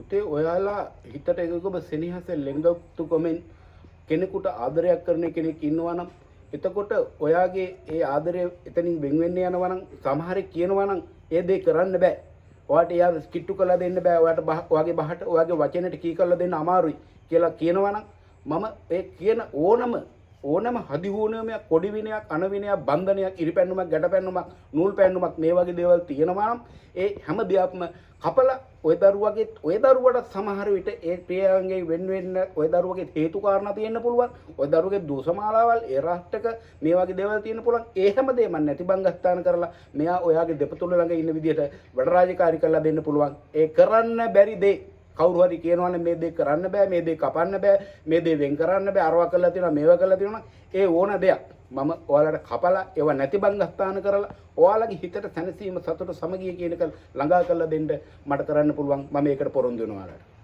පුතේ ඔයාලා හිතට එකකම සෙනෙහස ලෙංගතුකමෙන් කෙනෙකුට ආදරයක් කරන කෙනෙක් ඉන්නවා නම් එතකොට ඔයාගේ ඒ ආදරය එතනින් වෙන් වෙන්න යනවා නම් සමහරෙක් කියනවා නම් ඒ දේ කරන්න බෑ. ඔයාට යා කිට්ටු කරලා දෙන්න බෑ. ඔයාට ඔයාගේ බහට ඔයාගේ වචනෙට කී කරලා දෙන්න අමාරුයි කියලා කියනවා නම් මම ඒ කියන ඕනම හදි වුණමයක් කොඩි විනයක් අන විනයක් බන්ධනයක් ඉරිපැන්නුමක් ගැටපැන්නුමක් නූල් පැන්නුමක් මේ වගේ දේවල් තියෙනවා නම් ඒ හැම දෙයක්ම කපලා ඔය දරුවට සමහර විට ඒ ප්‍රියයන්ගේ වෙන්න ඔය දරුවගේ හේතු කාරණා තියෙන්න පුළුවන්. ඔය දරුවගේ දෝෂමාලාවල් ඒ රාष्ट्रක මේ වගේ දේවල් තියෙන්න පුළුවන්. ඒ හැම දෙයක්ම නැති බංගස්ථාන කරලා මෙයා ඔයාගේ දෙපතුල ළඟ ඉන්න විදිහට වැඩ රාජකාරී කරලා දෙන්න පුළුවන්. ඒ කරන්න බැරි දේ කවුරු හරි කියනවනේ මේ දේ කරන්න බෑ, මේ දේ කපන්න බෑ, මේ දේ වෙන් කරන්න බෑ, අරවා කරලා තියෙනවා, මේවා කරලා තියෙනවා. ඒ ඕන දෙයක් මම ඔයාලට කපලා ඒව නැති බංගස්ථාන කරලා ඔයාලගේ හිතට සැනසීම සතුට සමගිය කියන එක ළඟා කරලා දෙන්න මට කරන්න පුළුවන්. මම ඒකට පොරොන්දු වෙනවා ඔයාලට.